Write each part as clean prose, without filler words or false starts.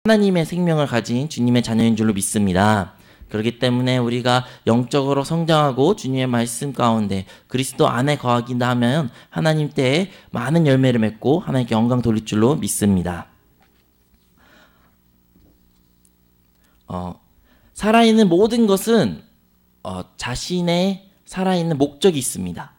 하나님의 생명을 가진 주님의 자녀인 줄로 믿습니다. 그렇기 때문에 우리가 영적으로 성장하고 주님의 말씀 가운데 그리스도 안에 거하긴다 하면 하나님 때에 많은 열매를 맺고 하나님께 영광 돌릴 줄로 믿습니다. 살아있는 모든 것은 자신의 살아있는 목적이 있습니다.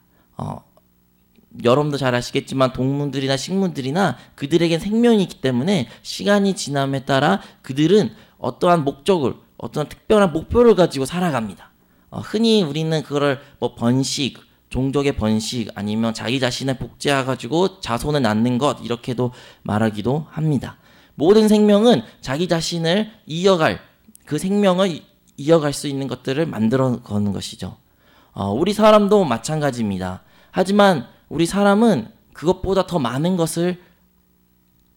여러분도 잘 아시겠지만 동물들이나 식물들이나 그들에겐 생명이 있기 때문에 시간이 지남에 따라 그들은 어떠한 목적을, 어떤 특별한 목표를 가지고 살아갑니다. 흔히 우리는 그거를 번식, 종족의 번식 아니면 자기 자신을 복제해가지고 자손을 낳는 것 이렇게도 말하기도 합니다. 모든 생명은 자기 자신을 이어갈, 그 생명을 이어갈 수 있는 것들을 만들어 가는 것이죠. 우리 사람도 마찬가지입니다. 하지만 우리 사람은 그것보다 더 많은 것을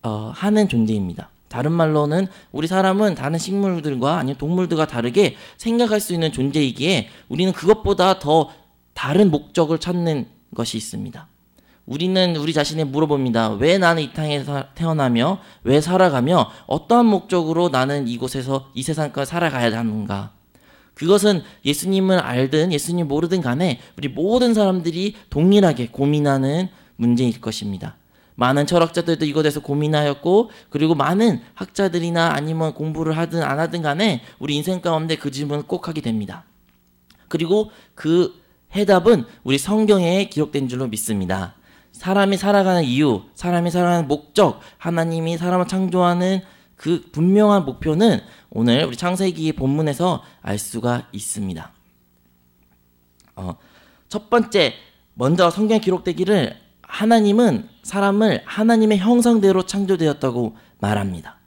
하는 존재입니다. 다른 말로는 우리 사람은 다른 식물들과 아니면 동물들과 다르게 생각할 수 있는 존재이기에 우리는 그것보다 더 다른 목적을 찾는 것이 있습니다. 우리는 우리 자신에 물어봅니다. 왜 나는 이 땅에 태어나며 왜 살아가며 어떠한 목적으로 나는 이곳에서 이 세상까지 살아가야 하는가? 그것은 예수님을 알든 예수님 모르든 간에 우리 모든 사람들이 동일하게 고민하는 문제일 것입니다. 많은 철학자들도 이것에 대해서 고민하였고 그리고 많은 학자들이나 아니면 공부를 하든 안 하든 간에 우리 인생 가운데 그 질문을 꼭 하게 됩니다. 그리고 그 해답은 우리 성경에 기록된 줄로 믿습니다. 사람이 살아가는 이유, 사람이 살아가는 목적, 하나님이 사람을 창조하는 그 분명한 목표는 오늘 우리 창세기 본문에서 알 수가 있습니다. 첫 번째, 먼저 성경에 기록되기를 하나님은 사람을 하나님의 형상대로 창조되었다고 말합니다.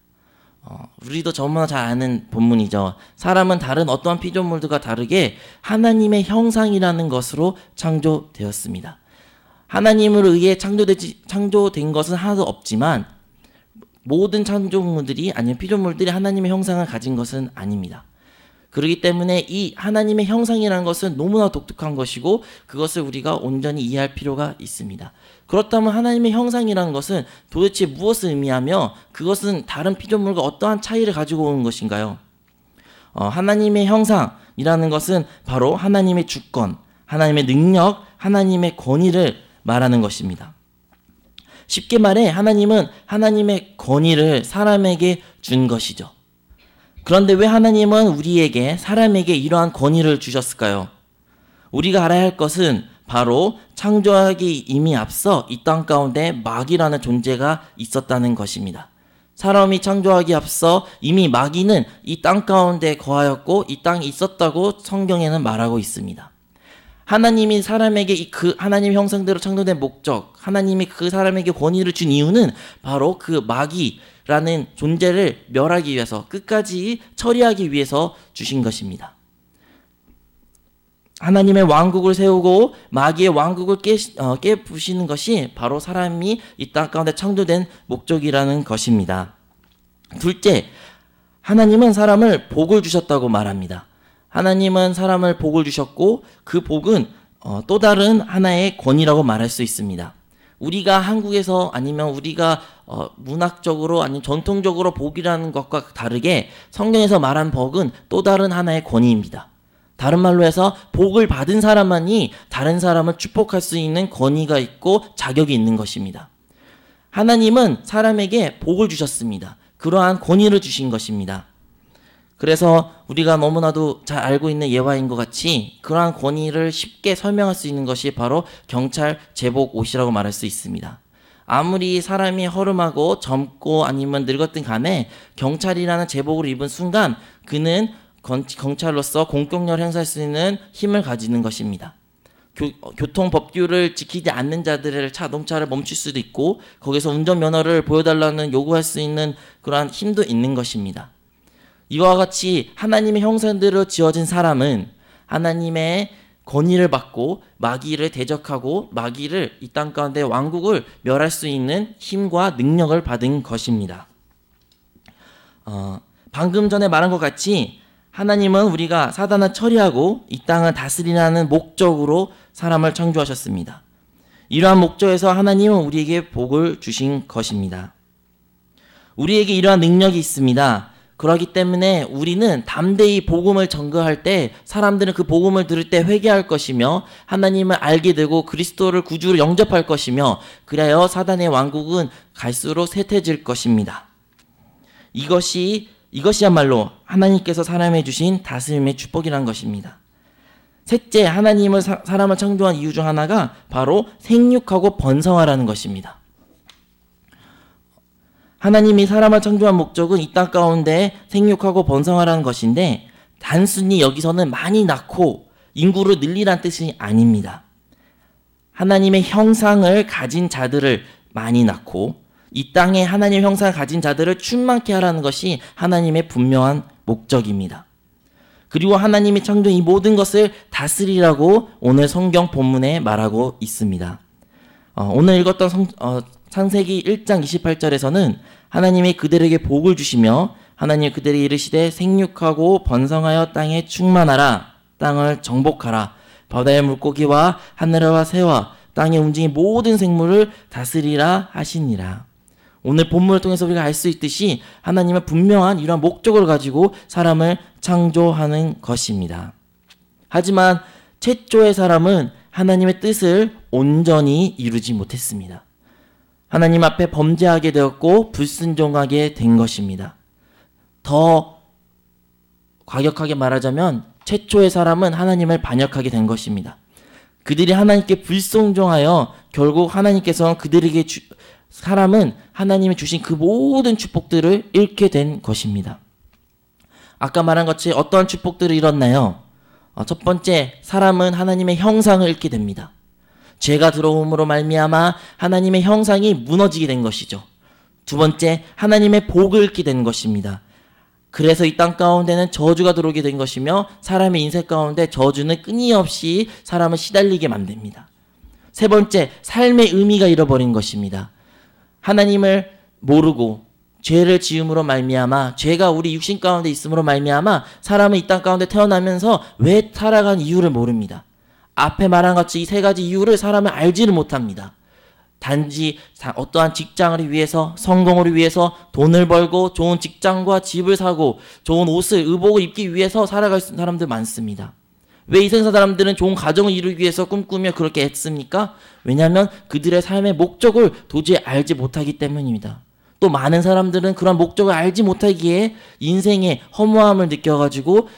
우리도 너무나 잘 아는 본문이죠. 사람은 다른 어떠한 피조물들과 다르게 하나님의 형상이라는 것으로 창조되었습니다. 하나님으로 의해 창조된 것은 하나도 없지만 모든 창조물들이 아니면 피조물들이 하나님의 형상을 가진 것은 아닙니다. 그렇기 때문에 이 하나님의 형상이라는 것은 너무나 독특한 것이고 그것을 우리가 온전히 이해할 필요가 있습니다. 그렇다면 하나님의 형상이라는 것은 도대체 무엇을 의미하며 그것은 다른 피조물과 어떠한 차이를 가지고 오는 것인가요? 하나님의 형상이라는 것은 바로 하나님의 주권, 하나님의 능력, 하나님의 권위를 말하는 것입니다. 쉽게 말해 하나님은 하나님의 권위를 사람에게 준 것이죠. 그런데 왜 하나님은 우리에게 사람에게 이러한 권위를 주셨을까요? 우리가 알아야 할 것은 바로 창조하기 이미 앞서 이 땅 가운데 마귀라는 존재가 있었다는 것입니다. 사람이 창조하기 앞서 이미 마귀는 이 땅 가운데 거하였고 이 땅에 있었다고 성경에는 말하고 있습니다. 하나님이 사람에게 그 하나님의 형상대로 창조된 목적, 하나님이 그 사람에게 권위를 준 이유는 바로 그 마귀라는 존재를 멸하기 위해서 끝까지 처리하기 위해서 주신 것입니다. 하나님의 왕국을 세우고 마귀의 왕국을 깨부시는 것이 바로 사람이 이 땅 가운데 창조된 목적이라는 것입니다. 둘째, 하나님은 사람을 복을 주셨다고 말합니다. 하나님은 사람을 복을 주셨고 그 복은 또 다른 하나의 권위라고 말할 수 있습니다. 우리가 한국에서 아니면 우리가 문학적으로 아니면 전통적으로 복이라는 것과 다르게 성경에서 말한 복은 또 다른 하나의 권위입니다. 다른 말로 해서 복을 받은 사람만이 다른 사람을 축복할 수 있는 권위가 있고 자격이 있는 것입니다. 하나님은 사람에게 복을 주셨습니다. 그러한 권위를 주신 것입니다. 그래서 우리가 너무나도 잘 알고 있는 예화인 것 같이 그러한 권위를 쉽게 설명할 수 있는 것이 바로 경찰 제복 옷이라고 말할 수 있습니다. 아무리 사람이 허름하고 젊고 아니면 늙었든 간에 경찰이라는 제복을 입은 순간 그는 경찰로서 공권력을 행사할 수 있는 힘을 가지는 것입니다. 교통 법규를 지키지 않는 자들의 자동차를 멈출 수도 있고 거기서 운전면허를 보여달라는 요구할 수 있는 그러한 힘도 있는 것입니다. 이와 같이 하나님의 형상대로 지어진 사람은 하나님의 권위를 받고 마귀를 대적하고 마귀를 이 땅 가운데 왕국을 멸할 수 있는 힘과 능력을 받은 것입니다. 방금 전에 말한 것 같이 하나님은 우리가 사단을 처리하고 이 땅을 다스리라는 목적으로 사람을 창조하셨습니다. 이러한 목적에서 하나님은 우리에게 복을 주신 것입니다. 우리에게 이러한 능력이 있습니다. 그렇기 때문에 우리는 담대히 복음을 전거할 때 사람들은 그 복음을 들을 때 회개할 것이며 하나님을 알게 되고 그리스도를 구주로 영접할 것이며 그리하여 사단의 왕국은 갈수록 쇠퇴질 것입니다. 이것이야말로 하나님께서 사람에 주신 다스림의 축복이란 것입니다. 셋째, 하나님을 사람을 창조한 이유 중 하나가 바로 생육하고 번성하라는 것입니다. 하나님이 사람을 창조한 목적은 이 땅 가운데 생육하고 번성하라는 것인데 단순히 여기서는 많이 낳고 인구를 늘리란 뜻이 아닙니다. 하나님의 형상을 가진 자들을 많이 낳고 이 땅에 하나님의 형상을 가진 자들을 충만케 하라는 것이 하나님의 분명한 목적입니다. 그리고 하나님이 창조한 이 모든 것을 다스리라고 오늘 성경 본문에 말하고 있습니다. 오늘 읽었던 창세기 1장 28절에서는 하나님이 그들에게 복을 주시며 하나님 그들에게 이르시되 생육하고 번성하여 땅에 충만하라, 땅을 정복하라, 바다의 물고기와 하늘의 새와 땅에 움직이는 모든 생물을 다스리라 하시니라. 오늘 본문을 통해서 우리가 알 수 있듯이 하나님은 분명한 이러한 목적을 가지고 사람을 창조하는 것입니다. 하지만 최초의 사람은 하나님의 뜻을 온전히 이루지 못했습니다. 하나님 앞에 범죄하게 되었고 불순종하게 된 것입니다. 더 과격하게 말하자면 최초의 사람은 하나님을 반역하게 된 것입니다. 그들이 하나님께 불순종하여 결국 하나님께서 그들에게 사람은 하나님이 주신 그 모든 축복들을 잃게 된 것입니다. 아까 말한 것이 어떠한 축복들을 잃었나요? 첫 번째, 사람은 하나님의 형상을 잃게 됩니다. 죄가 들어옴으로 말미암아 하나님의 형상이 무너지게 된 것이죠. 두 번째, 하나님의 복을 잃게 된 것입니다. 그래서 이 땅 가운데는 저주가 들어오게 된 것이며 사람의 인생 가운데 저주는 끊임없이 사람을 시달리게 만듭니다. 세 번째, 삶의 의미가 잃어버린 것입니다. 하나님을 모르고 죄를 지음으로 말미암아 죄가 우리 육신 가운데 있음으로 말미암아 사람은 이 땅 가운데 태어나면서 왜 살아간 이유를 모릅니다. 앞에 말한 같이 이 세 가지 이유를 사람은 알지를 못합니다. 단지 어떠한 직장을 위해서 성공을 위해서 돈을 벌고 좋은 직장과 집을 사고 좋은 옷을 의복을 입기 위해서 살아갈 수 있는 사람들 많습니다. 왜 이 세상 사람들은 좋은 가정을 이루기 위해서 꿈꾸며 그렇게 애씁니까? 왜냐하면 그들의 삶의 목적을 도저히 알지 못하기 때문입니다. 또 많은 사람들은 그런 목적을 알지 못하기에 인생의 허무함을 느껴가지고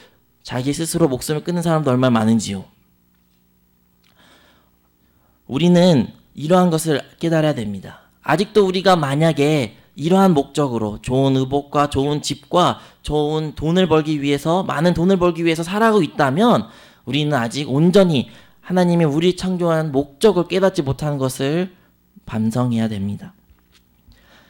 자기 스스로 목숨을 끊는 사람도 얼마나 많은지요. 우리는 이러한 것을 깨달아야 됩니다. 아직도 우리가 만약에 이러한 목적으로 좋은 의복과 좋은 집과 좋은 돈을 벌기 위해서 많은 돈을 벌기 위해서 살아가고 있다면 우리는 아직 온전히 하나님이 우리 창조한 목적을 깨닫지 못하는 것을 반성해야 됩니다.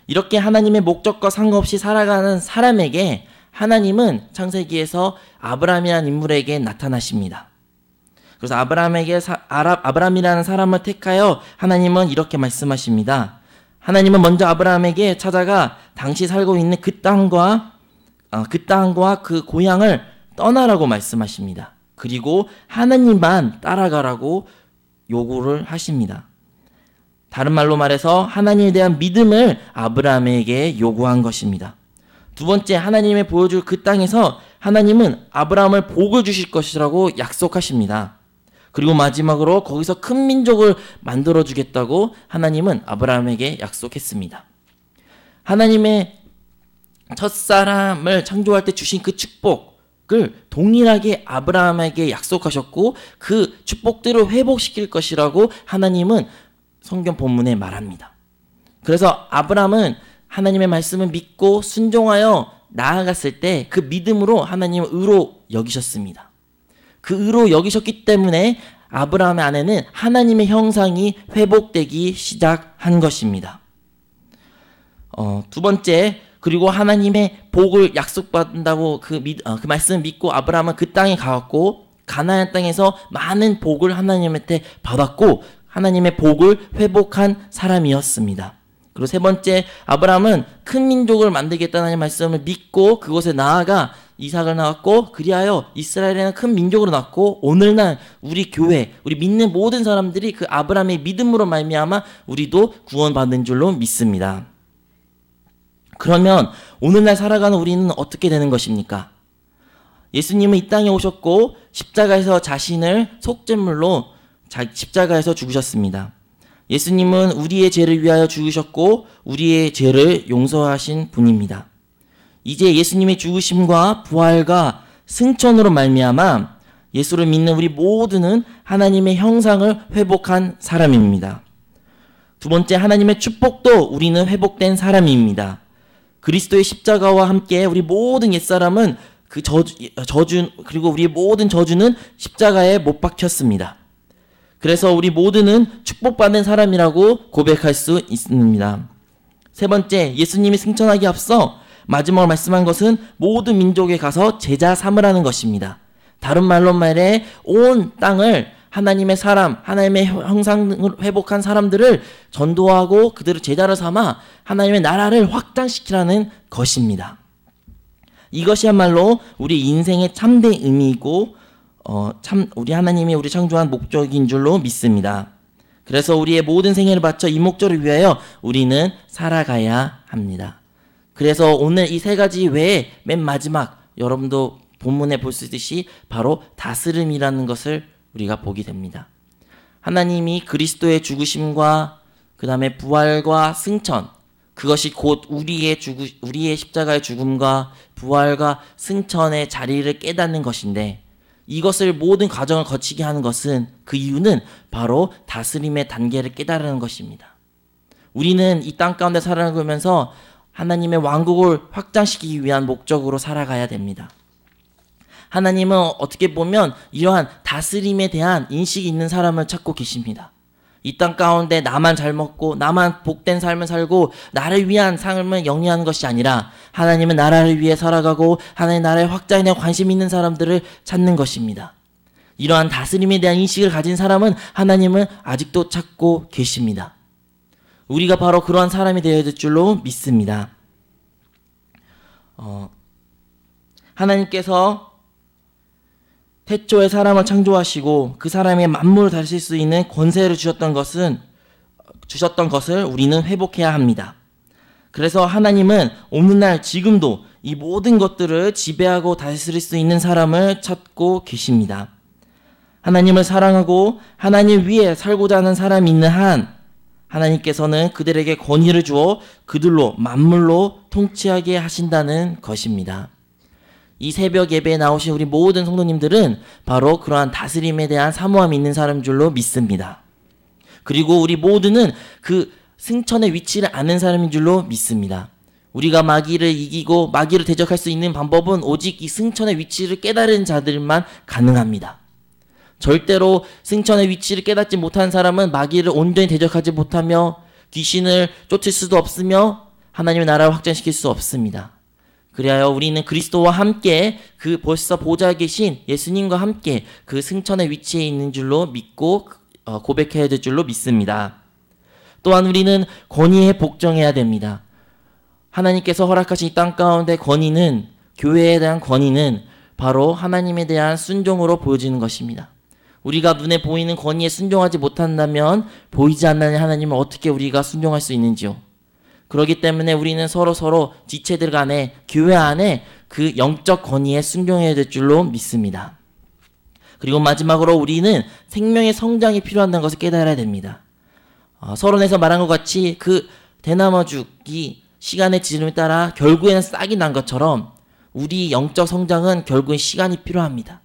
이렇게 하나님의 목적과 상관없이 살아가는 사람에게 하나님은 창세기에서 아브라함이라는 인물에게 나타나십니다. 그래서 아브라함이라는 사람을 택하여 하나님은 이렇게 말씀하십니다. 하나님은 먼저 아브라함에게 찾아가 당시 살고 있는 그 땅과 그 고향을 떠나라고 말씀하십니다. 그리고 하나님만 따라가라고 요구를 하십니다. 다른 말로 말해서 하나님에 대한 믿음을 아브라함에게 요구한 것입니다. 두 번째, 하나님이 보여줄 그 땅에서 하나님은 아브라함을 복을 주실 것이라고 약속하십니다. 그리고 마지막으로 거기서 큰 민족을 만들어주겠다고 하나님은 아브라함에게 약속했습니다. 하나님의 첫사람을 창조할 때 주신 그 축복을 동일하게 아브라함에게 약속하셨고 그 축복들을 회복시킬 것이라고 하나님은 성경 본문에 말합니다. 그래서 아브라함은 하나님의 말씀을 믿고 순종하여 나아갔을 때 그 믿음으로 하나님을 의로 여기셨습니다. 그 의로 여기셨기 때문에 아브라함의 안에는 하나님의 형상이 회복되기 시작한 것입니다. 두 번째, 그리고 하나님의 복을 약속받는다고 그 말씀을 믿고 아브라함은 그 땅에 가왔고 가나안 땅에서 많은 복을 하나님한테 받았고 하나님의 복을 회복한 사람이었습니다. 그리고 세 번째, 아브라함은 큰 민족을 만들겠다는 말씀을 믿고 그곳에 나아가 이삭을 낳았고 그리하여 이스라엘에는 큰 민족으로 낳고 오늘날 우리 교회, 우리 믿는 모든 사람들이 그 아브라함의 믿음으로 말미암아 우리도 구원받는 줄로 믿습니다. 그러면 오늘날 살아가는 우리는 어떻게 되는 것입니까? 예수님은 이 땅에 오셨고 십자가에서 자신을 속죄물로 십자가에서 죽으셨습니다. 예수님은 우리의 죄를 위하여 죽으셨고 우리의 죄를 용서하신 분입니다. 이제 예수님의 죽으심과 부활과 승천으로 말미암아 예수를 믿는 우리 모두는 하나님의 형상을 회복한 사람입니다. 두 번째, 하나님의 축복도 우리는 회복된 사람입니다. 그리스도의 십자가와 함께 우리 모든 옛사람은 그 저주 그리고 우리의 모든 저주는 십자가에 못 박혔습니다. 그래서 우리 모두는 축복받은 사람이라고 고백할 수 있습니다. 세 번째, 예수님이 승천하기 앞서 마지막으로 말씀한 것은 모든 민족에 가서 제자 삼으라는 것입니다. 다른 말로 말해 온 땅을 하나님의 사람, 하나님의 형상을 회복한 사람들을 전도하고 그들을 제자로 삼아 하나님의 나라를 확장시키라는 것입니다. 이것이야말로 우리 인생의 참된 의미이고 우리 하나님이 우리 창조한 목적인 줄로 믿습니다. 그래서 우리의 모든 생애를 바쳐 이 목적을 위하여 우리는 살아가야 합니다. 그래서 오늘 이 세 가지 외에 맨 마지막 여러분도 본문에 볼 수 있듯이 바로 다스림이라는 것을 우리가 보게 됩니다. 하나님이 그리스도의 죽으심과 그 다음에 부활과 승천, 그것이 곧 우리의 십자가의 죽음과 부활과 승천의 자리를 깨닫는 것인데, 이것을 모든 과정을 거치게 하는 것은 그 이유는 바로 다스림의 단계를 깨달은 것입니다. 우리는 이 땅 가운데 살아가면서 하나님의 왕국을 확장시키기 위한 목적으로 살아가야 됩니다. 하나님은 어떻게 보면 이러한 다스림에 대한 인식이 있는 사람을 찾고 계십니다. 이 땅 가운데 나만 잘 먹고 나만 복된 삶을 살고 나를 위한 삶을 영위하는 것이 아니라 하나님은 나라를 위해 살아가고 하나님의 나라의 확장에 대한 관심 있는 사람들을 찾는 것입니다. 이러한 다스림에 대한 인식을 가진 사람은 하나님은 아직도 찾고 계십니다. 우리가 바로 그러한 사람이 되어야 될 줄로 믿습니다. 하나님께서 태초에 사람을 창조하시고 그 사람의 만물을 다스릴 수 있는 권세를 주셨던 것을 우리는 회복해야 합니다. 그래서 하나님은 오늘날 지금도 이 모든 것들을 지배하고 다스릴 수 있는 사람을 찾고 계십니다. 하나님을 사랑하고 하나님 위에 살고자 하는 사람이 있는 한 하나님께서는 그들에게 권위를 주어 그들로 만물로 통치하게 하신다는 것입니다. 이 새벽 예배에 나오신 우리 모든 성도님들은 바로 그러한 다스림에 대한 사모함이 있는 사람인 줄로 믿습니다. 그리고 우리 모두는 그 승천의 위치를 아는 사람인 줄로 믿습니다. 우리가 마귀를 이기고 마귀를 대적할 수 있는 방법은 오직 이 승천의 위치를 깨달은 자들만 가능합니다. 절대로 승천의 위치를 깨닫지 못한 사람은 마귀를 온전히 대적하지 못하며 귀신을 쫓을 수도 없으며 하나님의 나라를 확장시킬 수 없습니다. 그리하여 우리는 그리스도와 함께 그 벌써 보좌에 계신 예수님과 함께 그 승천의 위치에 있는 줄로 믿고 고백해야 될 줄로 믿습니다. 또한 우리는 권위에 복종해야 됩니다. 하나님께서 허락하신 이 땅 가운데 권위는, 교회에 대한 권위는 바로 하나님에 대한 순종으로 보여지는 것입니다. 우리가 눈에 보이는 권위에 순종하지 못한다면 보이지 않는 하나님을 어떻게 우리가 순종할 수 있는지요? 그렇기 때문에 우리는 서로 지체들 간에, 교회 안에 그 영적 권위에 순종해야 될 줄로 믿습니다. 그리고 마지막으로 우리는 생명의 성장이 필요하다는 것을 깨달아야 됩니다. 서론에서 말한 것 같이 그 대나무죽이 시간의 지름에 따라 결국에는 싹이 난 것처럼 우리 영적 성장은 결국엔 시간이 필요합니다.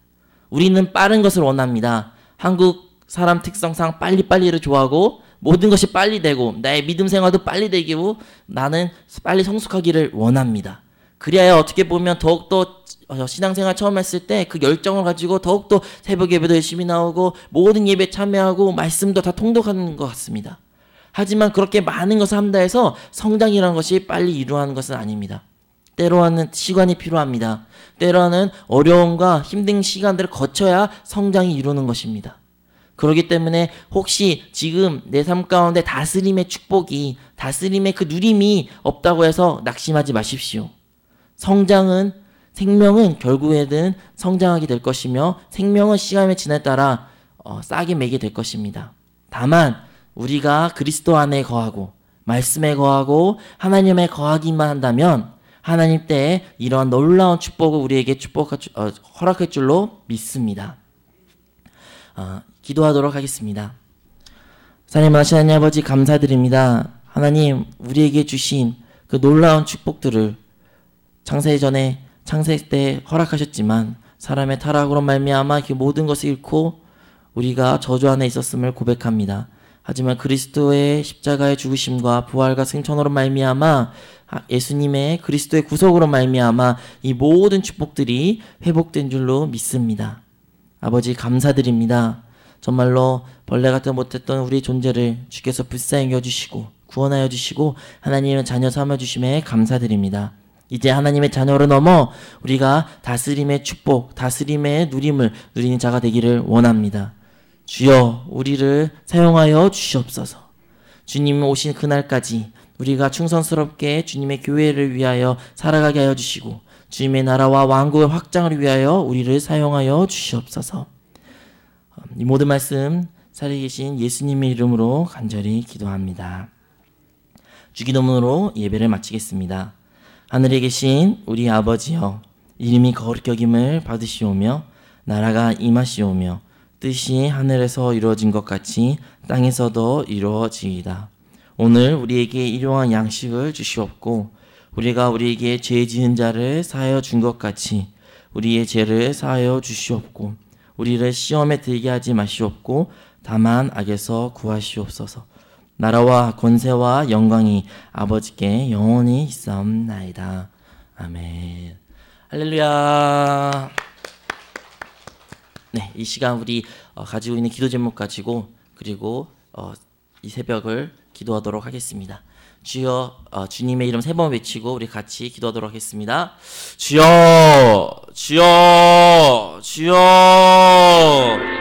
우리는 빠른 것을 원합니다. 한국 사람 특성상 빨리빨리를 좋아하고 모든 것이 빨리 되고 나의 믿음 생활도 빨리 되고 나는 빨리 성숙하기를 원합니다. 그래야 어떻게 보면 더욱더 신앙생활 처음 했을 때 그 열정을 가지고 더욱더 새벽 예배도 열심히 나오고 모든 예배에 참여하고 말씀도 다 통독하는 것 같습니다. 하지만 그렇게 많은 것을 한다 해서 성장이라는 것이 빨리 이루어가는 것은 아닙니다. 때로는 시간이 필요합니다. 때로는 어려움과 힘든 시간들을 거쳐야 성장이 이루는 것입니다. 그렇기 때문에 혹시 지금 내 삶 가운데 다스림의 축복이, 다스림의 그 누림이 없다고 해서 낙심하지 마십시오. 생명은 결국에는 성장하게 될 것이며 생명은 시간의 지남에 따라 싹이 매게 될 것입니다. 다만 우리가 그리스도 안에 거하고 말씀에 거하고 하나님에 거하기만 한다면 하나님 때에 이러한 놀라운 축복을 우리에게 허락할 줄로 믿습니다. 기도하도록 하겠습니다. 사랑하신 하나님 아버지 감사드립니다. 하나님 우리에게 주신 그 놀라운 축복들을 창세 때 허락하셨지만 사람의 타락으로 말미암아 그 모든 것을 잃고 우리가 저주 안에 있었음을 고백합니다. 하지만 그리스도의 십자가의 죽으심과 부활과 승천으로 말미암아 예수님의 그리스도의 구속으로 말미암아 이 모든 축복들이 회복된 줄로 믿습니다. 아버지 감사드립니다. 정말로 벌레 같은 못했던 우리 존재를 주께서 불쌍히 여주시고 구원하여 주시고 하나님의 자녀 삼아 주심에 감사드립니다. 이제 하나님의 자녀로 넘어 우리가 다스림의 축복, 다스림의 누림을 누리는 자가 되기를 원합니다. 주여 우리를 사용하여 주시옵소서. 주님 오신 그날까지 우리가 충성스럽게 주님의 교회를 위하여 살아가게 하여 주시고 주님의 나라와 왕국의 확장을 위하여 우리를 사용하여 주시옵소서. 이 모든 말씀 살아계신 예수님의 이름으로 간절히 기도합니다. 주기도문으로 예배를 마치겠습니다. 하늘에 계신 우리 아버지여, 이름이 거룩히 여김을 받으시오며 나라가 임하시오며 뜻이 하늘에서 이루어진 것 같이 땅에서도 이루어지이다. 오늘 우리에게 일용할 양식을 주시옵고 우리가 우리에게 죄 지은 자를 사하여 준 것 같이 우리의 죄를 사하여 주시옵고 우리를 시험에 들게 하지 마시옵고 다만 악에서 구하시옵소서. 나라와 권세와 영광이 아버지께 영원히 있사옵나이다. 아멘. 할렐루야. 네, 이 시간 우리 가지고 있는 기도 제목 가지고 그리고 이 새벽을 기도하도록 하겠습니다. 주여, 주님의 이름 3번 외치고 우리 같이 기도하도록 하겠습니다. 주여, 주여, 주여.